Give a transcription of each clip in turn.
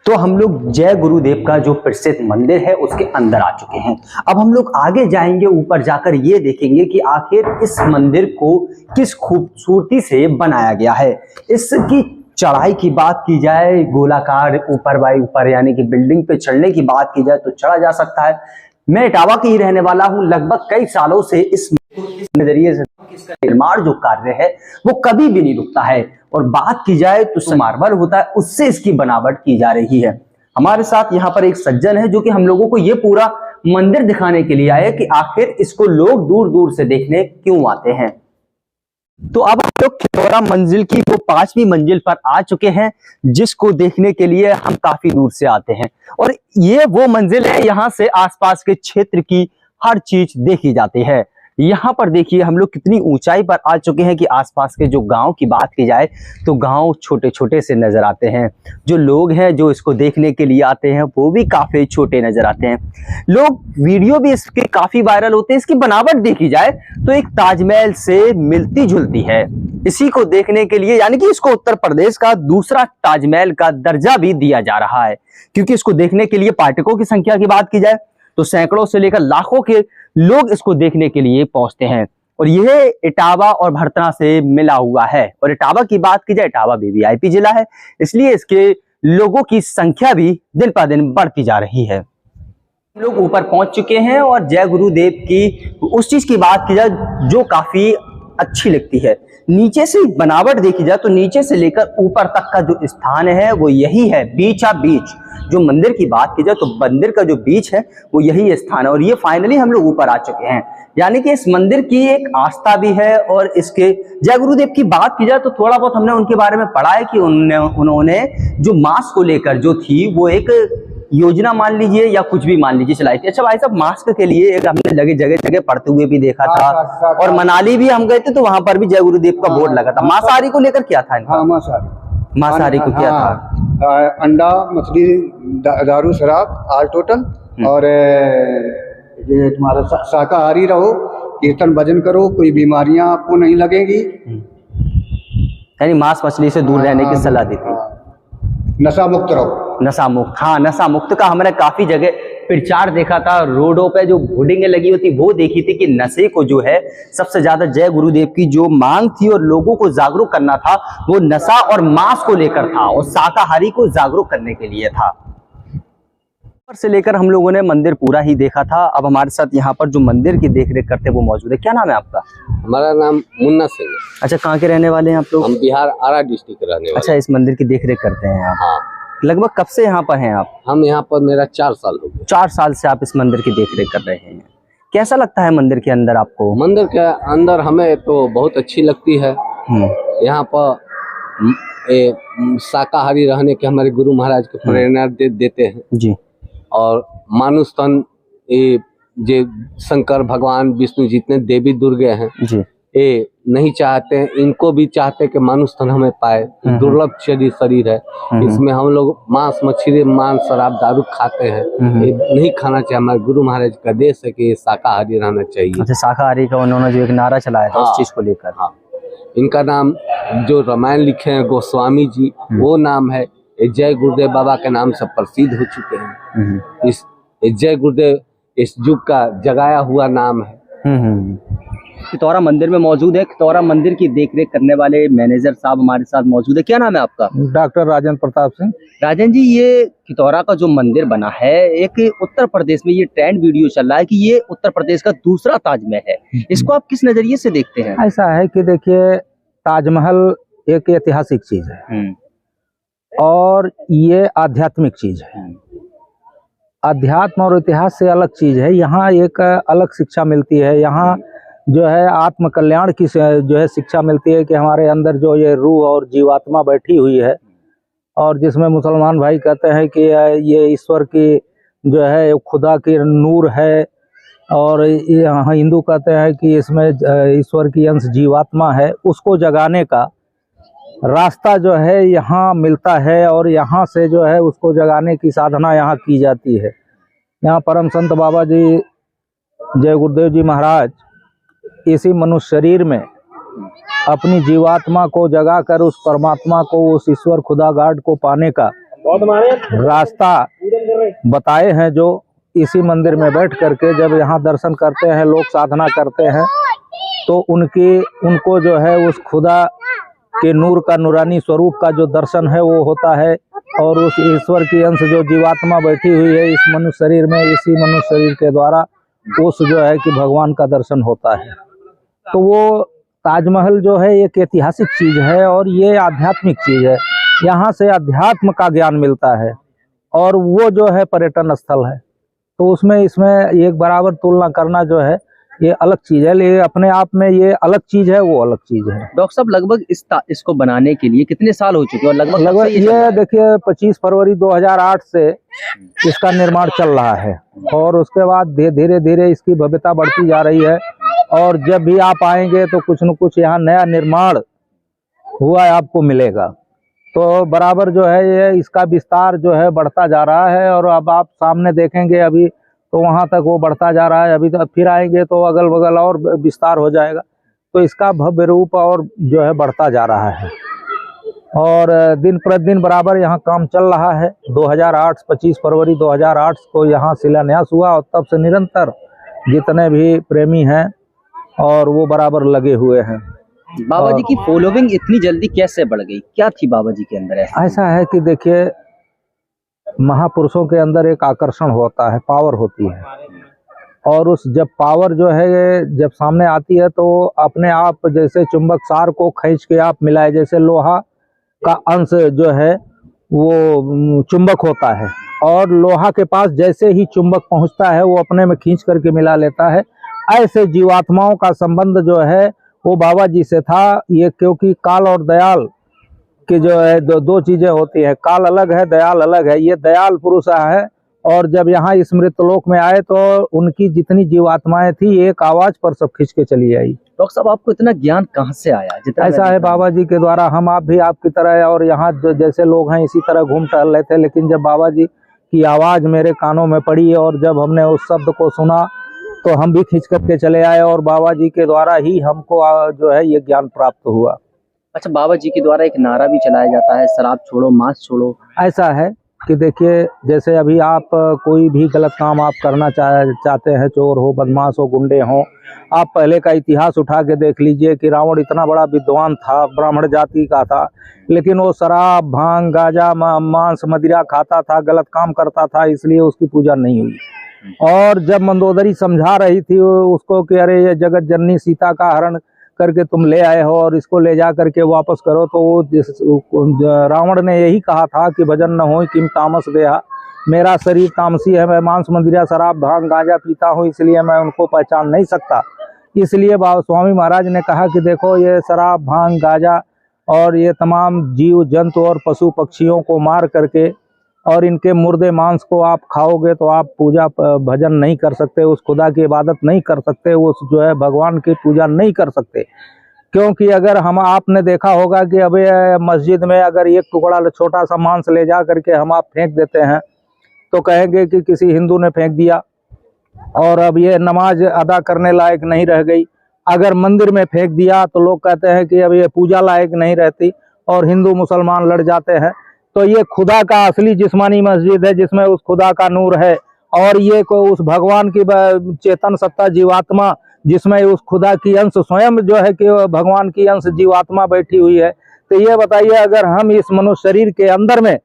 तो हम लोग जय गुरुदेव का जो प्रसिद्ध मंदिर है उसके अंदर आ चुके हैं। अब हम लोग आगे जाएंगे, ऊपर जाकर ये देखेंगे कि आखिर इस मंदिर को किस खूबसूरती से बनाया गया है। इसकी चढ़ाई की बात की जाए, गोलाकार ऊपर बाई ऊपर यानी कि बिल्डिंग पे चढ़ने की बात की जाए तो चढ़ा जा सकता है। मैं इटावा का ही रहने वाला हूँ। लगभग कई सालों से इस नजरिए से इसका निर्माण जो कार्य है वो कभी भी नहीं रुकता है। और बात की जाए तो मार्बल होता है, उससे इसकी बनावट की जा रही है। हमारे साथ यहाँ पर एक सज्जन है जो कि हम लोगों को ये पूरा मंदिर दिखाने के लिए आए कि आखिर इसको लोग दूर दूर से देखने क्यों आते हैं। तो अब हम लोग खितौरा मंजिल की वो 5वीं मंजिल पर आ चुके हैं, जिसको देखने के लिए हम काफी दूर से आते हैं। और ये वो मंजिल है, यहाँ से आसपास के क्षेत्र की हर चीज देखी जाती है। यहाँ पर देखिए हम लोग कितनी ऊंचाई पर आ चुके हैं कि आसपास के जो गांव की बात की जाए तो गांव छोटे छोटे से नजर आते हैं। जो लोग हैं जो इसको देखने के लिए आते हैं वो भी काफी छोटे नजर आते हैं। लोग वीडियो भी इसके काफी वायरल होते हैं। इसकी बनावट देखी जाए तो एक ताजमहल से मिलती जुलती है। इसी को देखने के लिए यानी कि इसको उत्तर प्रदेश का दूसरा ताजमहल का दर्जा भी दिया जा रहा है, क्योंकि इसको देखने के लिए पर्यटकों की संख्या की बात की जाए तो सैकड़ों से लेकर लाखों के लोग इसको देखने के लिए पहुंचते हैं। और यह इटावा और भरतना से मिला हुआ है। और इटावा की बात की जाए, इटावा भी वीआईपी जिला है, इसलिए इसके लोगों की संख्या भी दिन पर दिन बढ़ती जा रही है। हम लोग ऊपर पहुंच चुके हैं और जय गुरुदेव की उस चीज की बात की जाए जो काफी अच्छी लगती है। नीचे से बनावट देखी जाए तो नीचे से लेकर ऊपर तक का जो स्थान है वो यही है, बीचा बीच। जो मंदिर की बात की जाए तो मंदिर का जो बीच है वो यही स्थान है। और ये फाइनली हम लोग ऊपर आ चुके हैं, यानी कि इस मंदिर की एक आस्था भी है। और इसके जय गुरुदेव की बात की जाए तो थोड़ा बहुत हमने उनके बारे में पढ़ा है कि उन्होंने जो मास्क को लेकर जो थी वो एक योजना मान लीजिए या कुछ भी मान लीजिए चलाई थी। अच्छा भाई साहब, मास्क के लिए एक हमने जगह जगह पढ़ते हुए भी देखा था। और मनाली भी हम गए थे तो वहां पर भी जय गुरुदेव का बोर्ड लगा था। मांसाहारी को लेकर क्या था इनका? मांसाहारी को क्या था? अंडा, मछली, दारू, शराब ऑल टोटल। और ये तुम्हारा शाकाहारी रहो, कीर्तन भजन करो, कोई बीमारियां आपको नहीं लगेगी। यानी मांस मछली से दूर रहने की सलाह दी थी। नशा मुक्त रहो। नशा मुक्त, हाँ नशा मुक्त का हमने काफी जगह प्रचार देखा था। रोडों पे जो होर्डिंगें लगी होती वो देखी थी कि नशे को जो है सबसे ज्यादा जय गुरुदेव की जो मांग थी और लोगों को जागरूक करना था वो नशा और मांस को लेकर था और शाकाहारी को जागरूक करने के लिए था। ऊपर से लेकर हम लोगों ने मंदिर पूरा ही देखा था। अब हमारे साथ यहाँ पर जो मंदिर की देखरेख करते हैं वो मौजूद है। क्या नाम है आपका? हमारा नाम मुन्ना सिंह है। अच्छा, कहाँ के रहने वाले हैं आप लोग? हम बिहार आरा डिस्ट्रिक्ट के रहने वाले। अच्छा, इस मंदिर की देखरेख करते हैं आप? हाँ। लगभग कब से यहाँ पर हैं आप? हम यहाँ पर मेरा 4 साल हो गए। 4 साल से आप इस मंदिर की देखरेख कर रहे हैं। कैसा लगता है मंदिर के अंदर आपको? मंदिर के अंदर हमें तो बहुत अच्छी लगती है। यहाँ पर शाकाहारी रहने के हमारे गुरु महाराज को प्रेरणा देते हैं जी। और मानुष तन ये शंकर भगवान, विष्णु जितने देवी दुर्गे हैं जी, ये नहीं चाहते हैं, इनको भी चाहते हैं कि मानुष तन हमें पाए। दुर्लभ शरीर है, इसमें हम लोग मांस मछली, मांस, शराब, दारू खाते हैं, ये नहीं खाना चाहिए। हमारे गुरु महाराज का देश है कि शाकाहारी रहना चाहिए। अच्छा, शाकाहारी का उन्होंने जो एक नारा चलाया था उस चीज को लेकर। हाँ, इनका नाम जो रामायण लिखे हैं गोस्वामी जी, वो नाम है। जय गुरुदेव बाबा के नाम से प्रसिद्ध हो चुके हैं। इस जय गुरुदेव इस युग का जगाया हुआ नाम है। खितौरा मंदिर में मौजूद है। खितौरा मंदिर की देखरेख करने वाले मैनेजर साहब हमारे साथ मौजूद है। क्या नाम है आपका? डॉक्टर राजेंद्र प्रताप सिंह। राजन जी, ये खितौरा का जो मंदिर बना है, एक उत्तर प्रदेश में ये ट्रेंड वीडियो चल रहा है कि ये उत्तर प्रदेश का दूसरा ताजमहल है। इसको आप किस नजरिए से देखते हैं? ऐसा है कि देखिए, ताजमहल एक ऐतिहासिक चीज है और ये आध्यात्मिक चीज है। अध्यात्म और इतिहास से अलग चीज है। यहाँ एक अलग शिक्षा मिलती है। यहाँ जो है आत्म कल्याण की जो है शिक्षा मिलती है कि हमारे अंदर जो ये रूह और जीवात्मा बैठी हुई है, और जिसमें मुसलमान भाई कहते हैं कि ये ईश्वर की जो है खुदा की नूर है, और यहाँ हिंदू कहते हैं कि इसमें ईश्वर की अंश जीवात्मा है। उसको जगाने का रास्ता जो है यहाँ मिलता है और यहाँ से जो है उसको जगाने की साधना यहाँ की जाती है। यहाँ परम संत बाबा जी जय गुरुदेव जी महाराज इसी मनुष्य शरीर में अपनी जीवात्मा को जगाकर उस परमात्मा को, उस ईश्वर खुदा गाड को पाने का रास्ता बताए हैं, जो इसी मंदिर में बैठ करके जब यहाँ दर्शन करते हैं लोग, साधना करते हैं, तो उनको जो है उस खुदा के नूर का, नूरानी स्वरूप का जो दर्शन है वो होता है। और उस ईश्वर की अंश जो जीवात्मा बैठी हुई है इस मनुष्य शरीर में, इसी मनुष्य शरीर के द्वारा उस जो है कि भगवान का दर्शन होता है। तो वो ताजमहल जो है एक ऐतिहासिक चीज है और ये आध्यात्मिक चीज है। यहाँ से अध्यात्म का ज्ञान मिलता है और वो जो है पर्यटन स्थल है। तो उसमें इसमें एक बराबर तुलना करना जो है ये अलग चीज है, लेकिन अपने आप में ये अलग चीज है, वो अलग चीज है। डॉक्टर साहब, लगभग इसको बनाने के लिए कितने साल हो चुके हैं और लगभग ये देखिए 25 फरवरी 2008 से इसका निर्माण चल रहा है और उसके बाद धीरे धीरे इसकी भव्यता बढ़ती जा रही है। और जब भी आप आएंगे तो कुछ न कुछ यहाँ नया निर्माण हुआ आपको मिलेगा। तो बराबर जो है ये इसका विस्तार जो है बढ़ता जा रहा है और अब आप सामने देखेंगे अभी तो वहाँ तक वो बढ़ता जा रहा है। अभी तो फिर आएंगे तो अगल बगल और विस्तार हो जाएगा। तो इसका भव्य रूप और जो है बढ़ता जा रहा है और दिन प्रतिदिन बराबर यहाँ काम चल रहा है। 2008 25 फरवरी 2008 को यहाँ शिलान्यास हुआ और तब से निरंतर जितने भी प्रेमी हैं और वो बराबर लगे हुए हैं। बाबा जी की फॉलोइंग इतनी जल्दी कैसे बढ़ गई? क्या थी बाबा जी के अंदर? ऐसा है कि देखिए, महापुरुषों के अंदर एक आकर्षण होता है, पावर होती है और उस जब पावर जो है जब सामने आती है तो अपने आप जैसे चुंबक सार को खींच के आप मिलाए, जैसे लोहा का अंश जो है वो चुंबक होता है और लोहा के पास जैसे ही चुंबक पहुंचता है वो अपने में खींच करके मिला लेता है। ऐसे जीवात्माओं का संबंध जो है वो बाबा जी से था। ये क्योंकि काल और दयाल की जो है दो चीजें होती है, काल अलग है, दयाल अलग है। ये दयाल पुरुष है और जब यहाँ इस मृतलोक में आए तो उनकी जितनी जीवात्माएं थी एक आवाज पर सब खींच के चली आई। डॉक्टर साहब, आपको इतना ज्ञान कहाँ से आया? ऐसा है बाबा जी के द्वारा, हम आप भी आपकी तरह और यहाँ जैसे लोग हैं इसी तरह घूम टहल रहे थे, लेकिन जब बाबा जी की आवाज मेरे कानों में पड़ी और जब हमने उस शब्द को सुना तो हम भी खींच करके चले आए और बाबा जी के द्वारा ही हमको जो है ये ज्ञान प्राप्त हुआ। अच्छा, बाबा जी के द्वारा एक नारा भी चलाया जाता है, शराब छोड़ो मांस छोड़ो। ऐसा है कि देखिए, जैसे अभी आप कोई भी गलत काम आप करना चाहते हैं, चोर हो, बदमाश हो, गुंडे हो, आप पहले का इतिहास उठा के देख लीजिए कि रावण इतना बड़ा विद्वान था, ब्राह्मण जाति का था, लेकिन वो शराब, भांग, गांजा, मांस, मदिरा खाता था, गलत काम करता था, इसलिए उसकी पूजा नहीं हुई। और जब मंदोदरी समझा रही थी उसको कि अरे ये जगत जननी सीता का हरण करके तुम ले आए हो और इसको ले जा करके वापस करो, तो वो रावण ने यही कहा था कि भजन न हो किम तामस देहा, मेरा शरीर तामसी है, मैं मांस, मदिरा, शराब, भांग, गांजा पीता हूँ, इसलिए मैं उनको पहचान नहीं सकता। इसलिए बाबा स्वामी महाराज ने कहा कि देखो, ये शराब, भांग, गांजा और ये तमाम जीव जंतु और पशु पक्षियों को मार करके और इनके मुर्दे मांस को आप खाओगे तो आप पूजा भजन नहीं कर सकते, उस खुदा की इबादत नहीं कर सकते, उस जो है भगवान की पूजा नहीं कर सकते। क्योंकि अगर हम आपने देखा होगा कि अभी मस्जिद में अगर एक टुकड़ा छोटा सा मांस ले जा करके हम आप फेंक देते हैं तो कहेंगे कि किसी हिंदू ने फेंक दिया और अब ये नमाज अदा करने लायक नहीं रह गई। अगर मंदिर में फेंक दिया तो लोग कहते हैं कि अब ये पूजा लायक नहीं रहती और हिंदू मुसलमान लड़ जाते हैं। तो ये खुदा का असली जिस्मानी मस्जिद है जिसमें उस खुदा का नूर है और ये को उस भगवान की चेतन सत्ता जीवात्मा जिसमें उस खुदा की अंश स्वयं जो है कि भगवान की अंश जीवात्मा बैठी हुई है। तो ये बताइए, अगर हम इस मनुष्य शरीर के अंदर में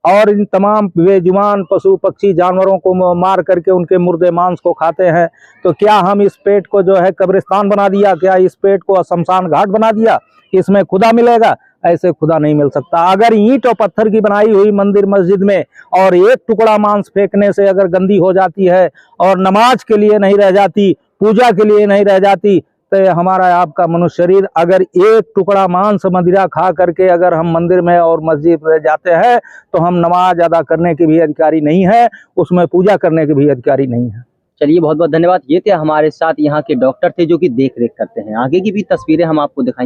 और इन तमाम बेजुबान पशु पक्षी जानवरों को मार करके उनके मुर्दे मांस को खाते हैं तो क्या हम इस पेट को जो है कब्रिस्तान बना दिया? क्या इस पेट को शमशान घाट बना दिया? इसमें खुदा मिलेगा? ऐसे खुदा नहीं मिल सकता। अगर ईंट और पत्थर की बनाई हुई मंदिर मस्जिद में और एक टुकड़ा मांस फेंकने से अगर गंदी हो जाती है और नमाज के लिए नहीं रह जाती, पूजा के लिए नहीं रह जाती, तो हमारा आपका मनुष्य शरीर अगर एक टुकड़ा मांस मदिरा खा करके अगर हम मंदिर में और मस्जिद में जाते हैं तो हम नमाज अदा करने के भी अधिकारी नहीं है, उसमें पूजा करने के भी अधिकारी नहीं है। चलिए, बहुत बहुत धन्यवाद। ये थे हमारे साथ यहाँ के डॉक्टर थे जो कि देख रेख करते हैं। आगे की भी तस्वीरें हम आपको दिखाएंगे।